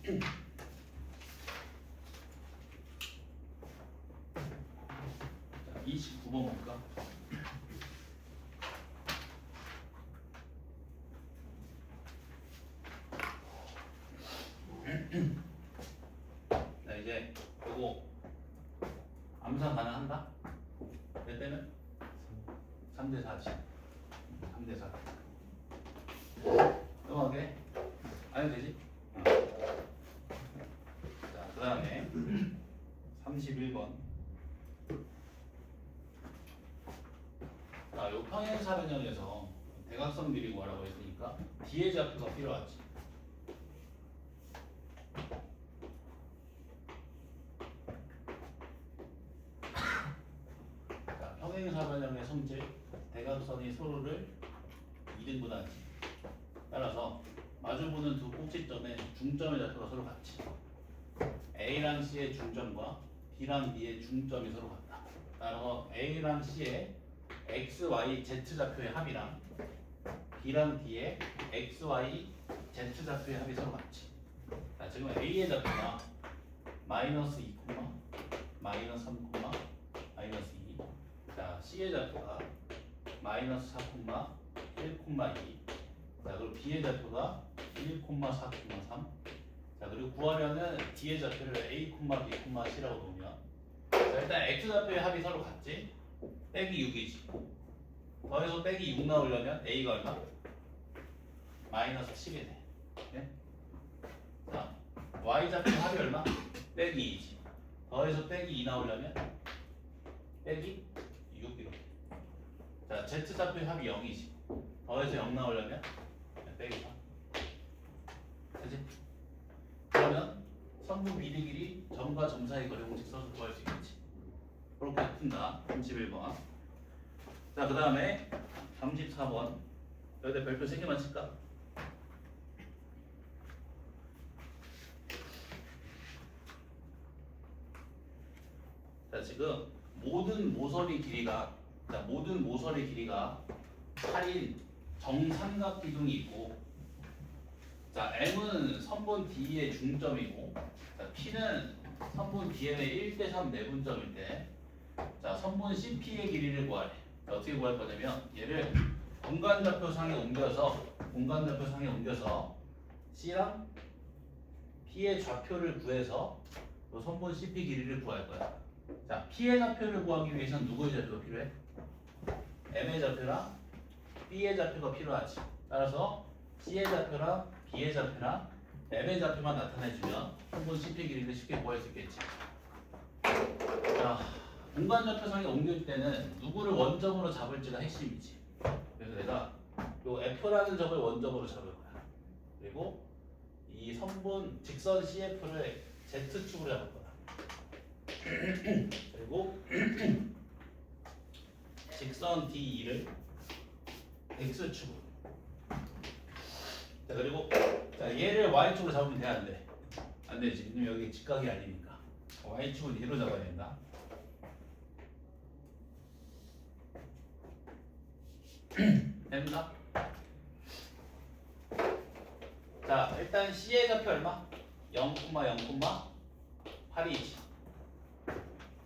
자, 29번 볼까? 자, 이제 요거 암산 가능한다? 몇 대면? 3대 4지. 3대 4. 넘어가게? 아니 되지? 자, 그 다음에 31번. 자, 요 평행사변형에서 대각선 비리 구하라고 했으니까 뒤에 좌표가 필요하지. 자, 평행사변형의 성질, 대각선이 서로를 2등분하지. 따라서 마주보는 두 꼭지점의 중점의 좌표가 서로 같지. A랑 C의 중점과 B랑 D의 중점이 서로 같다. 따라서 A랑 C의 X, Y, Z 좌표의 합이랑 B랑 D의 X, Y, Z 좌표의 합이 서로 같지. 자, 지금 A의 좌표가 마이너스 2, 마이너스 3, 마이너스 2. 자, C의 좌표가 마이너스 4, 1, 2. 자, 그리고 B의 좌표가 1, 4, 3. 자, 그리고 구하면은 D의 좌표를 A, B, C라고 놓으면, 자, 일단 X 좌표의 합이 서로 같지? 빼기 6이지. 더해서 빼기 6 나오려면 A가 얼마? 마이너스 7이 돼. 네? 자, Y 좌표 합이 얼마? 빼기 2지. 더해서 빼기 2 나오려면 빼기 6 이렇게. 자, Z 좌표의 합이 0이지. 더해서 0 나오려면 빼기 3. 그치? 그러면 선분 비례 길이 점과 점 사이 거리 공식 써서 구할 수 있겠지. 그렇게 푼다. 31번. 자, 그 다음에 34번. 여기다 별표 3개만 칠까? 자, 지금 모든 모서리 길이가 8인 정삼각 기둥이 있고, 자, M은 선분 D의 중점이고, 자, P는 선분 DM의 1대3 내분점일 때, 자, 선분 CP의 길이를 구하래. 어떻게 구할 거냐면 얘를 공간좌표상에 옮겨서 C랑 P의 좌표를 구해서 또 선분 CP 길이를 구할 거야. 자, P의 좌표를 구하기 위해서는 누구의 좌표가 필요해? M의 좌표랑 B의 좌표가 필요하지. 따라서 C의 좌표랑 B의 좌표랑 M의 좌표만 나타내주면 선분 CP 길이를 쉽게 구할 수 있겠지. 자, 공간좌표상에 옮길 때는 누구를 원점으로 잡을지가 핵심이지. 그래서 내가 요 F라는 점을 원점으로 잡을 거야. 그리고 이 선분 직선 CF를 Z축으로 잡을 거야. 그리고 직선 DE를 X축으로. 자, 그리고 자, 얘를 Y축으로 잡으면 돼, 안 돼? 안 되지. 왜냐면 여기 직각이 아니니까. Y축은 얘로 잡아야 된다. 됩니다. 자, 일단 C의 좌표 얼마? 0,0,8이지.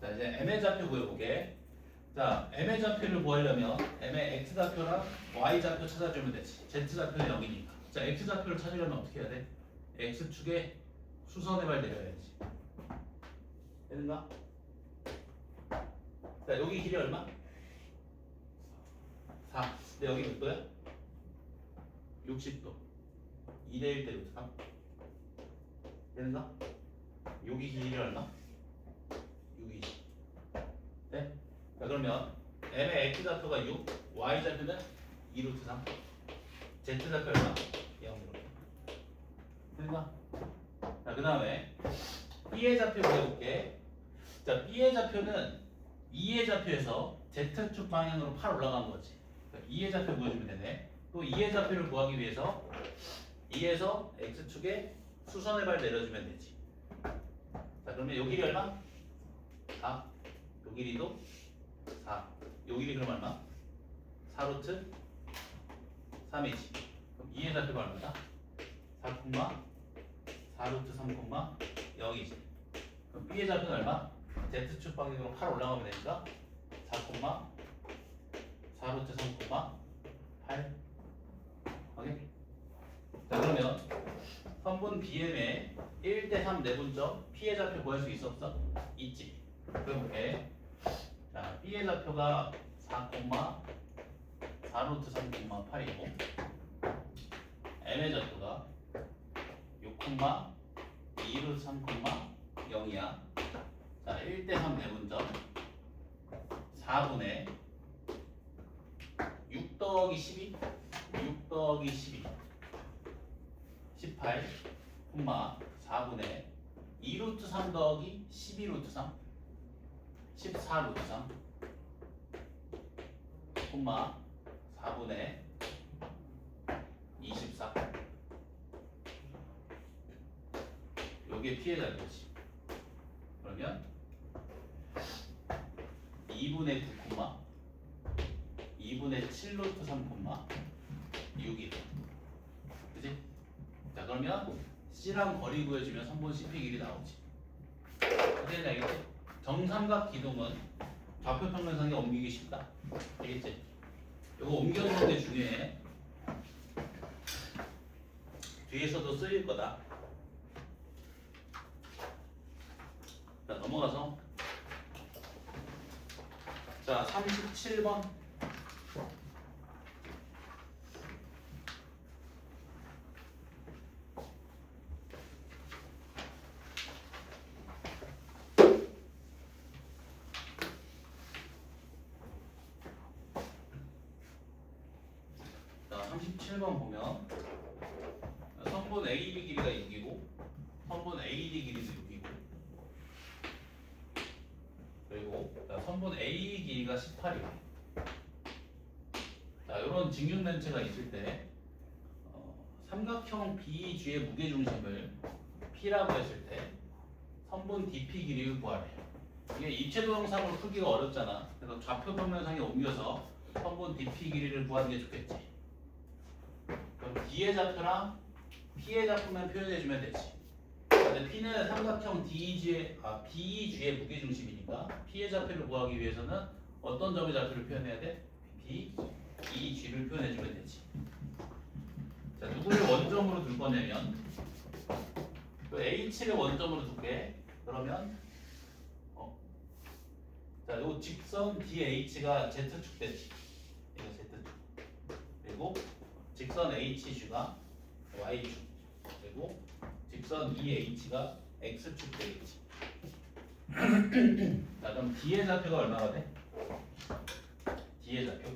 자, 이제 M의 좌표 구해보게. 자, M의 좌표를 구하려면 M의 X 좌표랑 Y 좌표 찾아주면 되지. Z 좌표는 0이니까. 자, X 좌표를 찾으려면 어떻게 해야 돼? X축에 수선의 발 내려야지. 되는가? 자, 여기 길이 얼마? 4. 근데 여기 몇 도야? 60도. 2대1 대 루트 3. 되는가? 여기 길이 얼마? 6이지. 네? 자, 그러면 M의 X 좌표가 6, Y 좌표는 2 루트 3. Z 좌표 얼마? 0으로. 되는가? 자, 그 다음에 B의 좌표 구해볼게. 자, B의 좌표는 2의 좌표에서 Z축 방향으로 8 올라간 거지. 2의 좌표 구해주면 되네. 또 2의 좌표를 구하기 위해서 2에서 X축에 수선의 발 내려주면 되지. 자, 그러면 요 길이 얼마? 4. 요 길이도 4. 요 길이 그럼 얼마? 4 루트 3이지. 그럼 2의 좌표가 얼마다? 4, 4루트 3, 0이지. 그럼 B의 좌표는 얼마? Z축 방향으로 8 올라가면 되니까 4, 4루트 3, 8. 오케이? 자, 그러면 선분 BM의 1대3 내분점 P의 좌표 구할 수 있어 없어? 있지. 그래볼게. 자, B의 좌표가 4, 4루트 3, 8이고 M의 좌표가 6, 2루트 3, 0이야. 자, 1대3 대분점 4분의 6 더하기 12 6 더하기 12 18 4분의 2루트 3 더하기 12루트 3 14루트 3 4분의 24. 요게 피해 자리지. 그러면 2분의 9, 2분의 7루트 3, 6이 돼. 그치? 자, 그러면 C랑 거리 구해주면 선분 CP 길이 나오지. 어떻게 알겠지? 정삼각 기둥은 좌표 평면상에 옮기기 쉽다. 알겠지? 이거 옮겨주는 게 중요해. 뒤에서도 쓰일 거다. 자, 넘어가서 자, 37번. 자, 37번 보면 선분 AB 길이가 6이고 선분 AD 길이도 6이고 그리고 자, 선분 A 길이가 18이고 자, 이런 직육 렌즈가 있을 때 삼각형 BG의 무게중심을 P라고 했을 때 선분 DP 길이를 구하래. 이게 입체 동영상으로 풀기가 어렵잖아. 그래서 좌표 평면상에 옮겨서 선분 DP 길이를 구하는 게 좋겠지. 그럼 D의 좌표랑 P의 좌표만 표현해주면 되지. 근데 P는 삼각형 BEG의 무게중심이니까 P의 좌표를 구하기 위해서는 어떤 점의 좌표를 표현해야 돼? BEG를 표현해주면 되지. 자, 누구를 원점으로 둘 거냐면 그 H를 원점으로 둘게. 그러면 자, 요 직선 DH가 Z축 되지. 이거 Z축. 그리고 직선 HG가 Y축. 그리고 직선 EH가 X축 되겠지. 자, 그럼 D의 좌표가 얼마가 돼? D의 좌표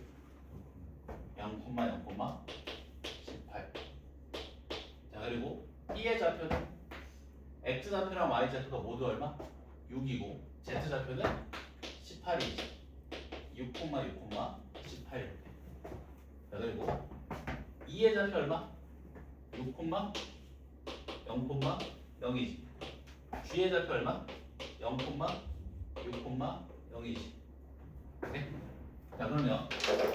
0,0, 18. 자, 그리고 E의 좌표는 X 좌표랑 Y 좌표가 모두 얼마? 6이고 Z 좌표는 18이지. 6, 6, 18 이렇게. 자, 그리고 E의 좌표 얼마? 6, 0, 0이지. G의 좌표 얼마? 0, 6, 0이지. 오케이? 자, 그러면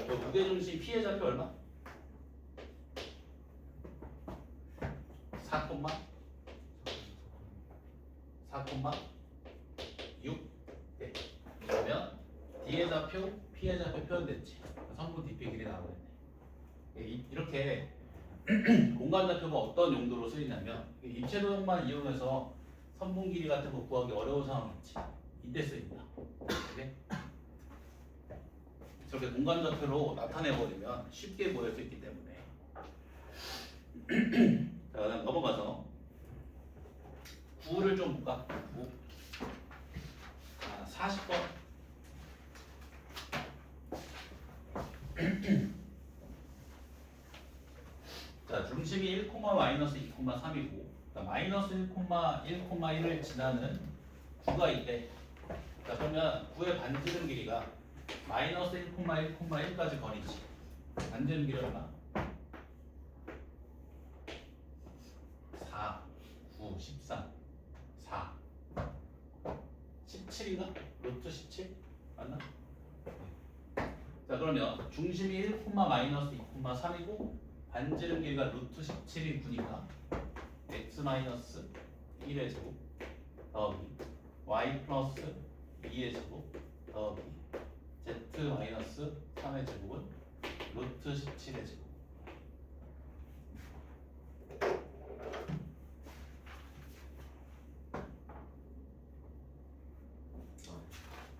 그 무게중심 P의 좌표 얼마? 4, 6. 네. 그러면 D의 좌표, P의 좌표 표현됐지. 선분 DP 길이 나오겠네. 이렇게 공간 좌표가 어떤 용도로 쓰이냐면 입체 도형만 이용해서 선분 길이 같은 거 구하기 어려운 상황이 있지. 이때 쓰인다. 오케이? 저렇게 공간 좌표로 나타내버리면 쉽게 보일 수 있기 때문에. 자, 그다음 넘어가서 9를 좀 볼까? 9. 40번. 자, 중심이 1, 마이너스 2, 3이고 마이너스 1, 1을 지나는 9가 있대. 자, 그러면 9의 반지름 길이가 마이너스 1, 1까지 거리지. 반지름 길이 얼마? 4, 9, 13, 4, 17인가? 루트 17? 맞나? 자, 그러면 중심이 1, 마이너스 2, 3이고 반지름 길이가 루트 17인 9니까 x 마이너스 1의 제곱 더하기 y 플러스 2의 제곱 더하기 z 마이너스 3의 제곱은 루트 17의 제곱.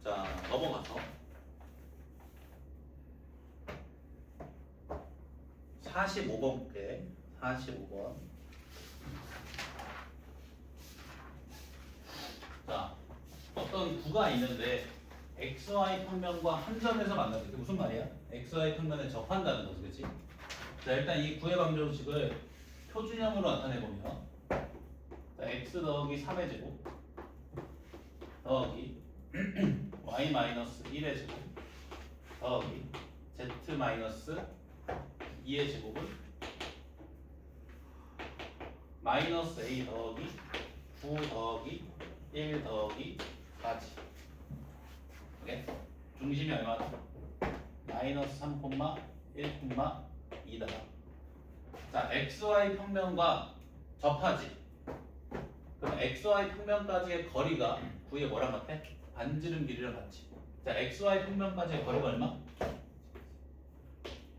자, 넘어가서 45번 볼게. 45번. 자, 어떤 구가 있는데 xy 평면과 한 점에서 만나는 게 무슨 말이야? xy 평면에 접한다는 거지, 그렇지? 자, 일단 이 구의 방정식을 표준형으로 나타내보면 자, x 더하기 3의 제곱 더하기 y 마이너스 1의 제곱 더하기 z 마이너스 2의 제곱은 마이너스 a 더하기 9 더하기 1 더하기 4지. 오케이? 중심이 얼마다? 마이너스 3, 1,2다. 자, xy 평면과 접하지. 그럼 xy 평면까지의 거리가 구의 뭐랑 같아? 반지름 길이랑 같지. 자, xy 평면까지의 거리가 얼마?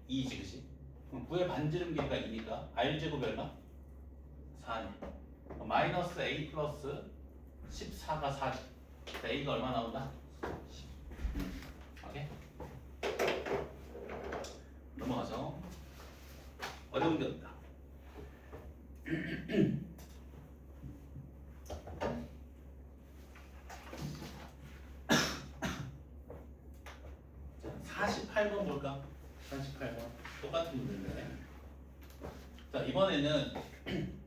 2지, 그치? 그럼 구의 반지름 길이가 2니까 r제곱이 얼마? 4니. 마이너스 a 플러스 14가 4지. 자, a가 얼마 나온다? 10. 오케이? 넘어가서 어려운 게 없다. 자, 48번 볼까? 48번 똑같은 문제인데. 자, 이번에는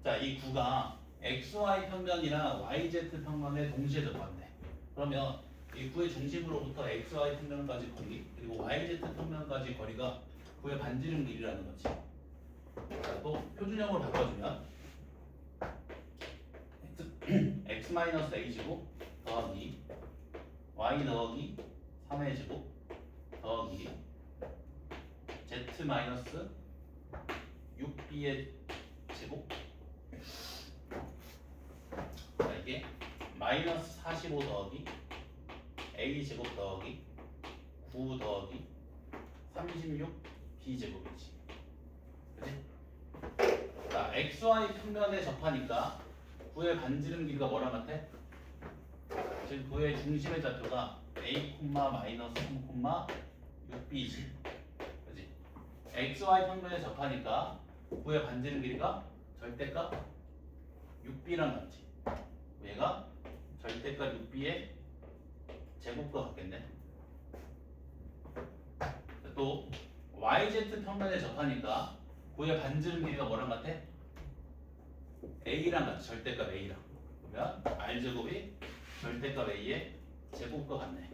자, 이 구가 xy 평면이랑 yz 평면에 동시에 접한대. 그러면 이 구의 중심으로부터 xy 평면까지 거리 그리고 yz 평면까지 거리가 구의 반지름 길이라는 거지. 자, 또 표준형으로 바꿔주면 x 마이너스 a 제곱 더하기 y 더하기 3의 제곱 더하기 z 마이너스 6b의 제곱. 자, 이게 마이너스 45 더하기 a 제곱 더하기 9 더하기 36 b 제곱이지. 그치? 자, xy 평면에 접하니까 구의 반지름 길이가 뭐랑 같아? 지금 구의 중심의 좌표가 a, 마이너스 3, 6b지. 그치? xy 평면에 접하니까 구의 반지름 길이가 절대값 6b랑 같지. 얘가 절대값 6b의 제곱과 같겠네. 또 yz 평면에 접하니까 구의 반지름 길이가 뭐랑 같아? a랑 같이. 절대값 a랑. 그러면 r제곱이 절대값 a의 제곱과 같네.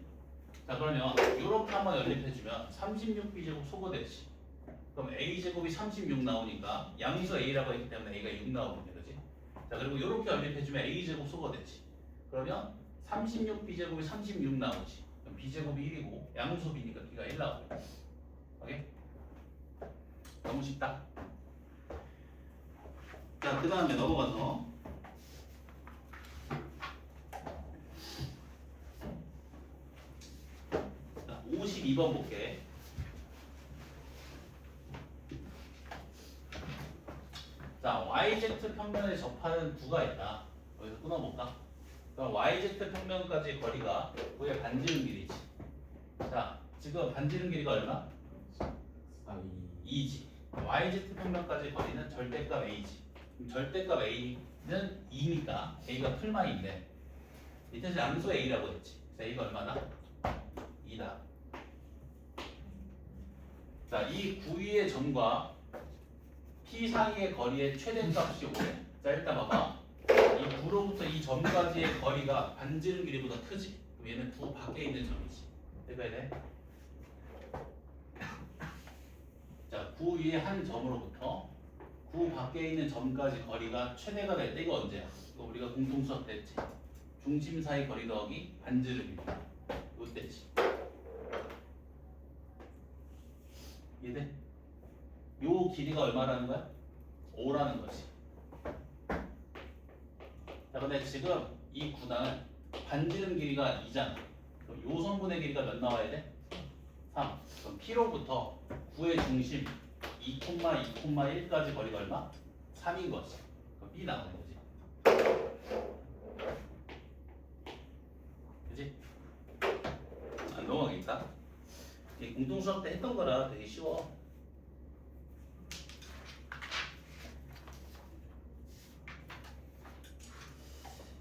자, 그러면 이렇게 한번 연립해주면 36b 제곱 소거되지. 그럼 a제곱이 36 나오니까 양수 a라고 했기 때문에 a가 6 나오겠네, 그지? 자, 그리고 이렇게 연립해주면 a제곱 소거되지. 그러면 36b 제곱이 36 나오지. 그럼 b제곱이 1이고 양수 b니까 b가 1 나오고. 오케이? 너무 쉽다. 자, 그 다음에 넘어가서 자, 52번 볼게. 자, YZ 평면에 접하는 구가 있다. 여기서 끊어볼까? 그럼 YZ 평면까지 거리가 구의 반지름 길이지. 자, 지금 반지름 길이가 얼마? 2지. YZ 평면까지 거리는 절대값 A지. 그럼 절대값 A는 2니까 A가 풀마인데 밑에서 양수 A라고 했지. 그래서 A가 얼마나? 2다. 자, 이 구 위의 점과 P 사이의 거리의 최대값이 5래. 자, 일단 봐봐. 이 구로부터 이 점까지의 거리가 반지름 길이보다 크지. 그럼 얘는 구 밖에 있는 점이지. 해봐야 돼. 자, 구 위의 한 점으로부터 구 밖에 있는 점까지 거리가 최대가 될 때 이거 언제야? 이거 우리가 공통 수업 때 했지. 중심 사이 거리 더하기 반지름이다. 이때지. 이해돼? 요 길이가 얼마라는 거야? 5라는 거지. 자, 근데 지금 이 구단은 반지름 길이가 2잖아. 그럼 요 성분의 길이가 몇 나와야 돼? 3. 그럼 P로부터 9의 중심 2,2,1까지 거리가 얼마? 3인 거지. 그럼 B 나오는 거지. 그지? 안 넘어가겠다. 이 공동수학 때 했던 거라 되게 쉬워.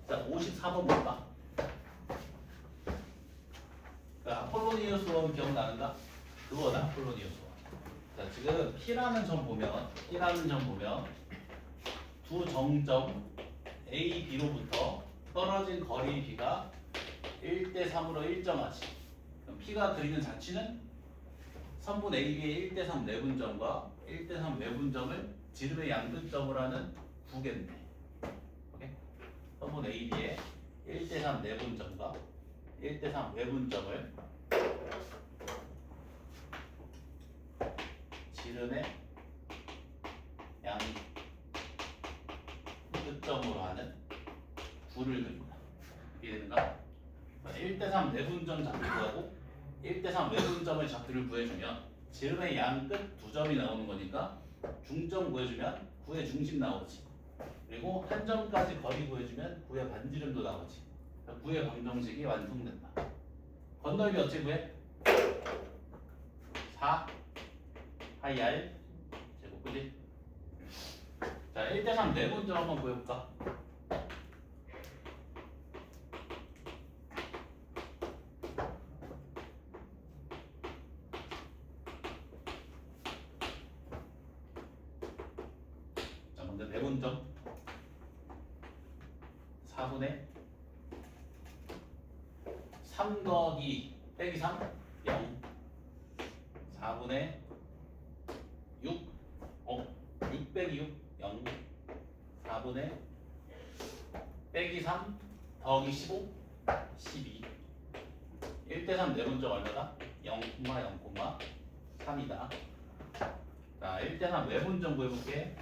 자, 54번 볼까? 그 아폴로니우스 원 기억나는가? 그거다, 아폴로니우스 원. 자, 지금 P라는 점 보면 두 정점 A, B로부터 떨어진 거리 B가 1대3으로 일정하지. 그럼 P가 그리는 자취는 선분 AB의 1대3 내분점과 1대3 외분점을 지름의 양끝점으로 하는 구개인데, 오케이? 선분 AB의 1대3 내분점과 1대3 외분점을 지름의 양끝점으로 하는 구를 그립니다. 이해되는가? 1대3 내분점 좌표를 구하고 1대3 외분점의 좌표를 구해주면 지름의 양끝 두 점이 나오는 거니까 중점 구해주면 구의 중심 나오지. 그리고 한 점까지 거리 구해주면 구의 반지름도 나오지. 구의 방정식이 완성된다. 건널비 어찌 구해? 4 하이 R 제곱, 그지? 자, 1대3 내분점 한번 구해볼까? 자, 먼저 내분점 4분의 3 더하기 빼기 3 0 4분의 6 6 빼기 6 0 4분의 빼기 3 더하기 15 12 1대3 내분점 얼마다? 0,0,3이다. 자, 1대3 외분점 구해볼게.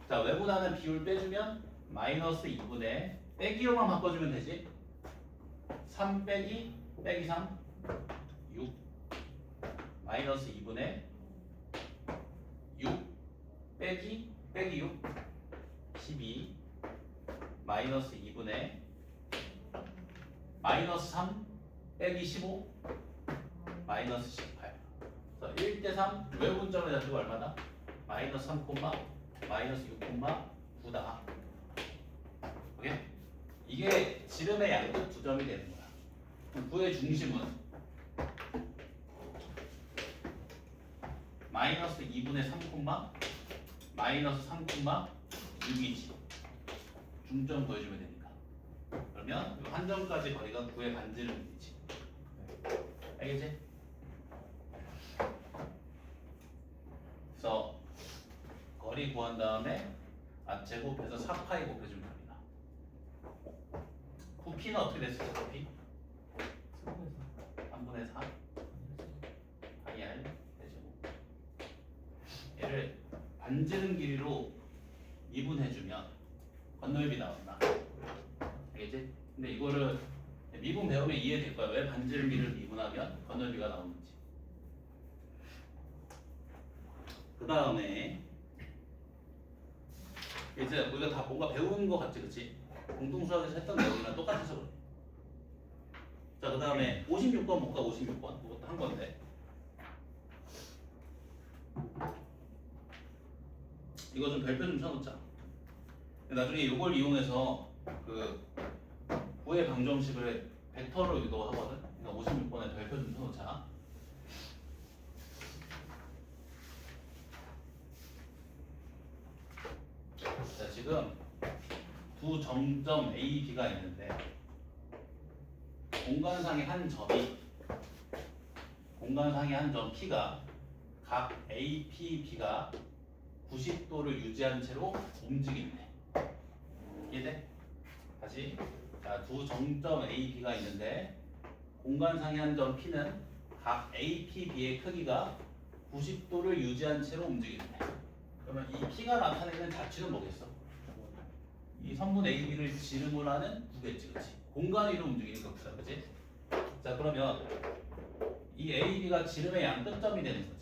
자, 외분하는 비율 빼주면 마이너스 2분의 빼기로만 바꿔주면 되지. 3 빼기 3 6 마이너스 2분의 6 빼기 6 12 마이너스 2분의 마이너스 3 빼기 15 마이너스 18. 그래서 1대3 외분점의 좌표가 얼마다? 마이너스 3, 마이너스 6,9다. 오케이? 이게 지름의 양끝 두 점이 되는 거야. 그럼 구의 중심은 마이너스 2분의 3, 마이너스 3,6이지. 중점 구해주면 되니까. 그러면 이 한 점까지 거리가 구의 반지름이지. 알겠지? 그래서 거리 구한 다음에 제곱해서 4파이 곱해주면 됩니다. 부피는 어떻게 됐을까? 부피? 3분의 4 파이 R 대제곱. 얘를 반지름 길이로 미분해주면 건널비 나온다. 알겠지? 근데 이거를 미분 배우면 이해될 거야. 왜 반지름 길이를 미분하면 건널비가 나오는지. 그 다음에 이제 우리가 다 뭔가 배운 거 같지, 그치? 공동수학에서 했던 내용이랑 똑같아서 그래. 자, 그 다음에 56번 볼까? 56번 그것도 한 건데 이거 좀 별표 좀 쳐놓자. 나중에 이걸 이용해서 그 구의 방정식을 벡터로 유도하거든. 그러니까 56번에 별표 좀 쳐놓자. 자, 지금 두 정점 A, B가 있는데 공간상의 한 점 P가 각 A, P, B가 90도를 유지한 채로 움직인대. 이해돼? 다시. 자, 두 정점 A, B가 있는데 공간상의 한 점 P는 각 A, P, B의 크기가 90도를 유지한 채로 움직인대. 그러면 이 P가 나타내는 자취는 뭐겠어? 이 선분 AB를 지름을 하는 구겠지, 그렇지? 공간 위로 움직이는 격수다, 그렇지? 자, 그러면 이 AB가 지름의 양끝점이 되는 거지.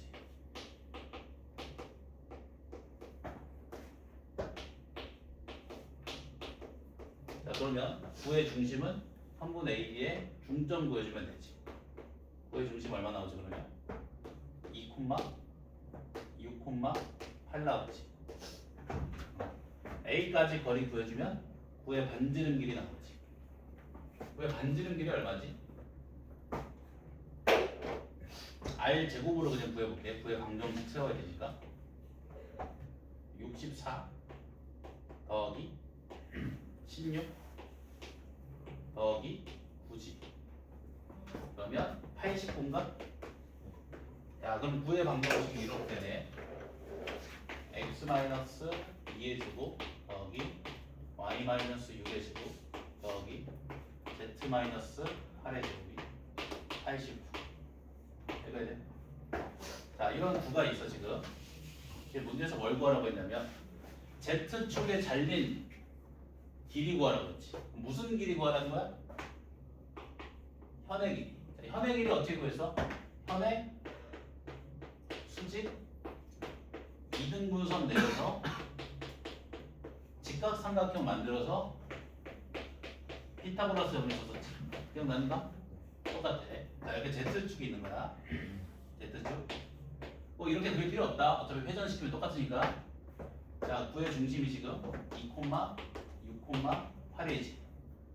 자, 그러면 구의 중심은 선분 AB의 중점 구해주면 되지. 구의 중심 얼마 나오지 그러면? 2,6,8 나오지. A까지 거리 구해주면 구의 반지름 길이 나오지. 구의 반지름 길이 얼마지? R 제곱으로 그냥 구해볼게. 구의 방정식 세워야 되니까 64 더하기 16 더하기 9지. 그러면 89인가? 야, 그럼 9의 방정식이 이렇게 되네. x-2의 제곱 더하기 y-6의 제곱 더하기 z-8의 제곱이 89. 이거야 돼. 자, 이런 구가 있어 지금. 이게 문제에서 뭘 구하라고 했냐면 Z축에 잘린 길이 구하라고 했지. 무슨 길이 구하라는 거야? 현의 길이. 자, 현의 길이 어떻게 구했어? 현의 수직 2등분선 내려서 직각삼각형 만들어서 피타고라스 점을 썼었지. 기억나는가? 똑같아. 자, 이렇게 Z축이 있는 거야. Z축. 뭐 이렇게 그릴 필요 없다. 어차피 회전시키면 똑같으니까. 자, 구의 중심이 지금 2,6,8이지.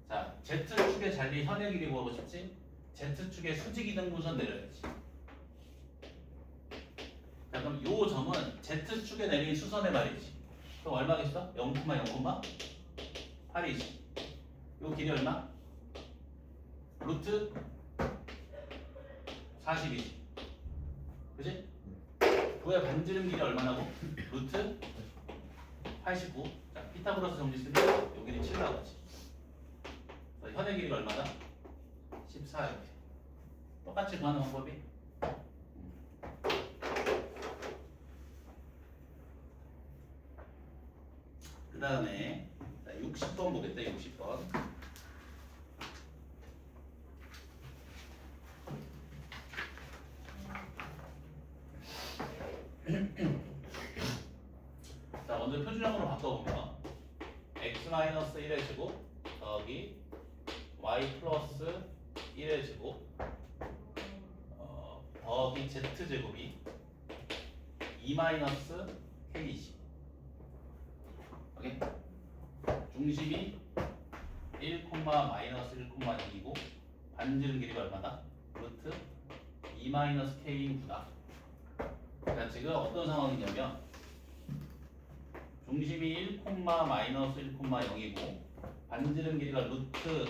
자, Z축에 잘린 현의 길이 구하고 싶지? Z축에 수직 이등분선 내려야지. 자, 그럼 요 점은 Z축에 내린 수선의 말이지. 그럼 얼마겠어? 0,0,8이지. 요 길이 얼마? 루트 40이지. 그지? 구의 반지름 길이 얼마나고? 루트 89. 자, 피타고라스 정리 쓰면 요 길이 7 나오지. 현의 길이가 얼마다? 14 이렇게. 똑같이 구하는 방법이. 그 다음에 60번 보겠다. 60번. 자, 먼저 표준형으로 바꿔보면 x-1의 제곱 더하기 y 플러스 1의 제곱 더하기 z제곱이 2-k이지. 오케이? 중심이 1,-1,2이고 반지름 길이가 얼마다? 루트 2-k인 구다. 그러니까 지금 어떤 상황이냐면 중심이 1,-1,0이고 반지름 길이가 루트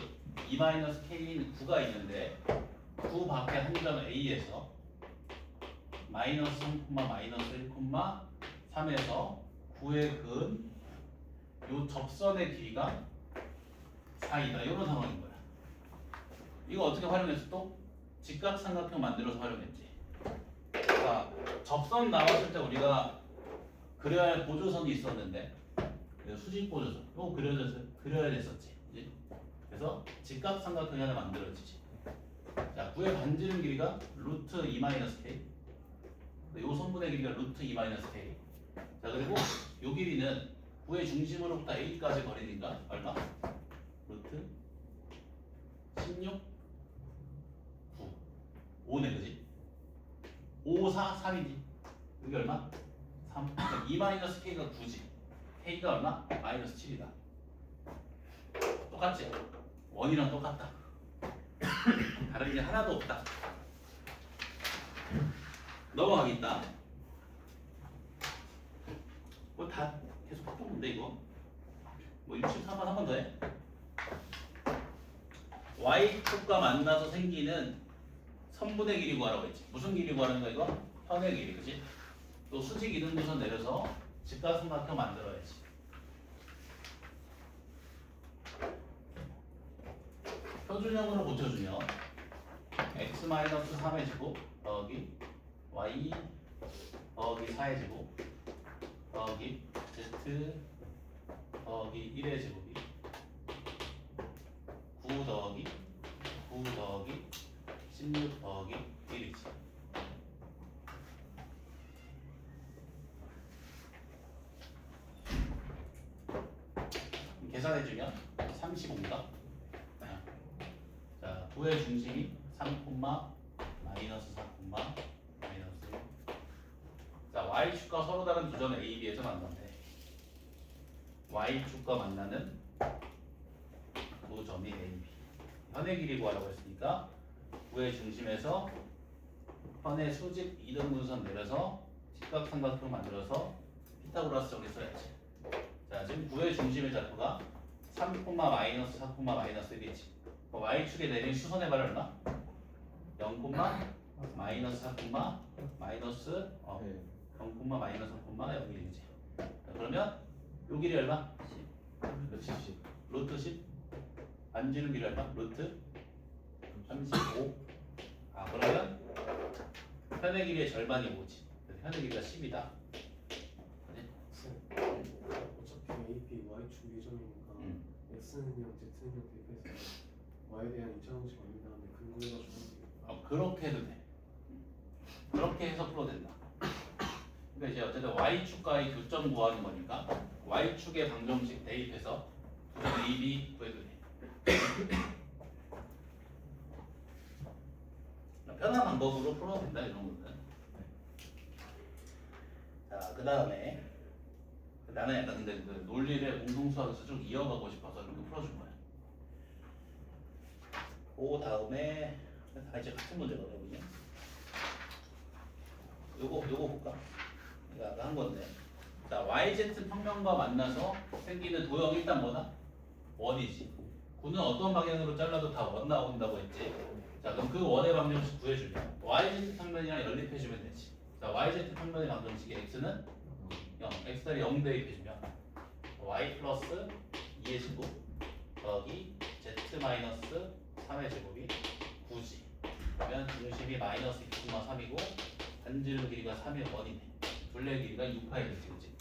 2-k인 9가 있는데 9 밖에 한 점 A에서 마이너스 3,-1,3에서 9의 근 요 접선의 길이가 4이다. 이런 상황인 거야. 이거 어떻게 활용했어 또? 직각삼각형 만들어서 활용했지. 자, 접선 나왔을 때 우리가 그려야 할 보조선이 있었는데 수직 보조선 이거 그려야 됐었지. 그치? 그래서 직각삼각형이 하나 만들어지지. 자, 구의 반지름 길이가 루트 2-k. 요 선분의 길이가 루트 2-k. 자, 그리고 요 길이는 구의 중심으로부터 A까지 거리니까 얼마? 루트 16, 9, 5네, 그지? 5, 4, 3이지. 여기 얼마? 3. 그러니까 2-k가 9지. k가 얼마? 마이너스 7이다. 똑같지? 원이랑 똑같다. 다른 게 하나도 없다. 넘어가겠다. 뭐 다 계속 바꾸는데 이거. 뭐 64번 한 번 더 해. y축과 만나서 생기는 선분의 길이 구하라고 했지. 무슨 길이 구하는 거야 이거? 현의 길이, 그지? 또 수직 이등분선 내려서 직각삼각형 만들어야지. 표준형으로 고쳐주면 x-3의 제곱 더하기 y 더하기 4의 제곱 더하기 z 더하기 1의 제곱이 9 더하기 9 더하기 16 더하기 1이지. 계산해주면 35인가? 자, 9의 중심이 3, 마이너스 4, 마이너스 1. 자, y축과 서로 다른 두 점의 A, B에서 만난대. y축과 만나는 두 점이 A, B. 현의 길이 구하라고 했으니까 9의 중심에서 현의 수직 이등분선 내려서 직각삼각형 만들어서 피타고라스 정리 써야지. 자, 지금 9의 중심의 좌표가 3, 마이너스 4, 마이너스 1이지. y축에 내린 수선의 발 얼마? 0, 마이너스 4, 마이너스 0, 마이너스 3, 0이지. 그러면 요 길이 얼마? 10. 루트 10. 안지는 길이 얼마? 루트 35. 아, 그러면 현의 길이의 절반이 뭐지? 현의 길이가 10이다. 어차피 AP y축 예정이니까 x는 0, z는 0 대입해서 y에 대한 2차원식 완료 다음에 근거해가지고 그렇게 해도 돼. 그렇게 해서 풀어도 된다. 그러니까 이제 어쨌든 y축과의 교점 구하는 거니까 y축의 방정식 대입해서 구점 A, B 구해도 돼. 편한 방법으로 풀어도 된다 이런 거는. 자, 그 다음에 나는 약간 근데 그 논리를 공동수학에서 좀 이어가고 싶어서 이렇게 풀어준 거야. 그 다음에 다 이제 같은 문제거든요. 요거 볼까? 내가 아까 한 건데. 자, YZ 평면과 만나서 생기는 도형 일단 뭐다? 원이지. 구는 어떤 방향으로 잘라도 다 원 나온다고 했지. 자, 그럼 그 원의 방정식 구해주면 YZ 평면이랑 연립해주면 되지. 자, YZ 평면의 방정식에 x는 0, x를 0 대입해주면 y 플러스 2의 제곱 더하기 z 마이너스 3의 제곱이 9지. 그러면 중심이 마이너스 2,3이고 반지름 길이가 3의 원이네. 둘레 길이가 6파이 되지, 그치?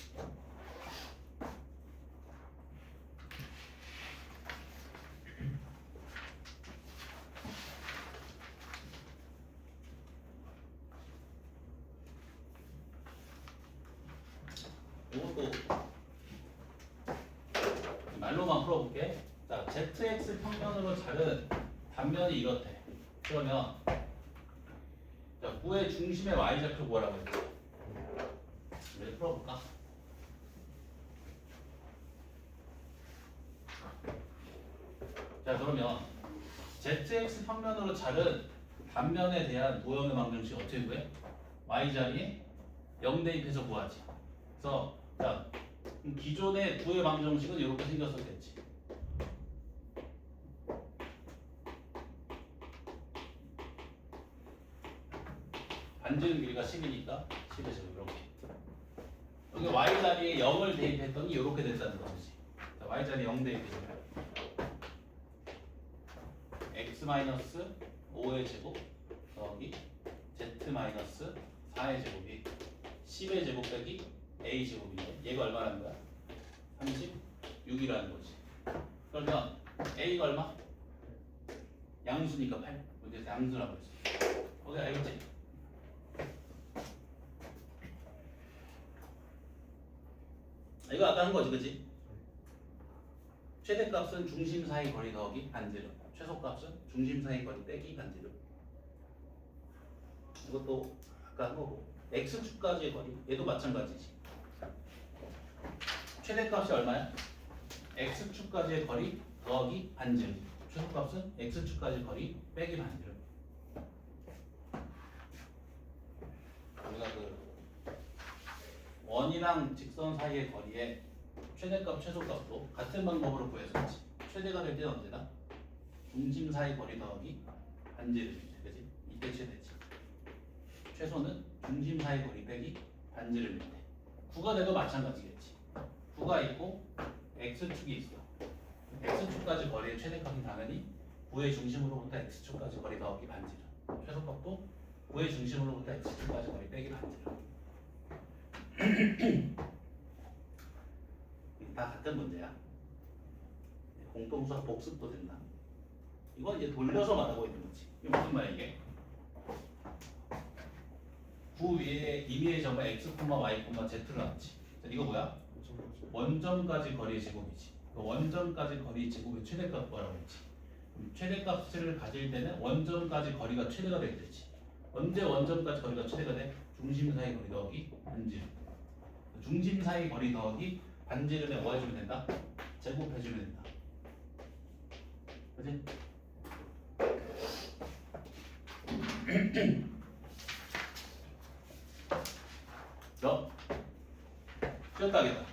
이것도 말로만 풀어볼게. 자, ZX 평면으로 자른 단면이 이렇대. 그러면 자, 9의 중심의 Y좌표 구하라고 했지. 이제 풀어볼까? 자, 그러면 ZX 평면으로 자른 단면에 대한 도형의 방정식 어떻게 구해? Y자리에 0 대입해서 구하지. 그래서 자, 기존의 9의 방정식은 이렇게 생겼었겠지. 반지름 길이가 10이니까 10에서 이렇게. 여기 Y자리에 0을 대입했더니 이렇게 된다는 거지. 자, Y자리에 0 대입해주면 x-5의 제곱 더하기 z-4의 제곱이 10의 제곱 빼기 a 제곱이네. 얘가 얼마라는 거야? 36이라는 거지. 그러면 a가 얼마? 양수니까 8. 문제에서 양수라고 했어. 거기 알겠지? 이거 아까 한 거지, 그치? 최대값은 중심 사이 거리 더하기 반지름. 최소값은 중심 사이 거리 빼기 반지름. 이것도 아까 한 거고. x축까지의 거리. 얘도 마찬가지지. 최대값이 얼마야? x축까지의 거리 더하기 반지름. 최소값은 x축까지의 거리 빼기 반지름. 우리가 그 원이랑 직선 사이의 거리에 최대값, 최소값도 같은 방법으로 구해서지. 최대가 될 때는 언제다? 중심 사이 거리 더하기 반지름이지, 그렇지? 이때 최대지. 최소는 중심 사이 거리 빼기 반지름인데 9가 돼도 마찬가지겠지. 9가 있고 x축이 있어. x축까지 거리의 최대값은 당연히 9의 중심으로부터 x축까지 거리 더하기 반지름. 최소값도 9의 중심으로부터 x축까지 거리 빼기 반지름. 다 같은 문제야. 공통수학 복습도 된다. 이건 이제 돌려서 말하고 있는 거지. 이게 무슨 말이야 이게? 구 위에 임의의 점은 x, y, z를 놨지. 자, 이거 뭐야? 원점까지 거리의 제곱이지. 그 원점까지 거리의 제곱의 최대값 뭐라고 했지? 최대값을 가질 때는 원점까지 거리가 최대가 될 때지. 언제 원점까지 거리가 최대가 돼? 중심 사이 거리 더하기 반지름. 중심 사이 거리 더하기 반지름에 뭐 해주면 된다? 제곱해주면 된다. 그치? 너 쉬었다 하겠다.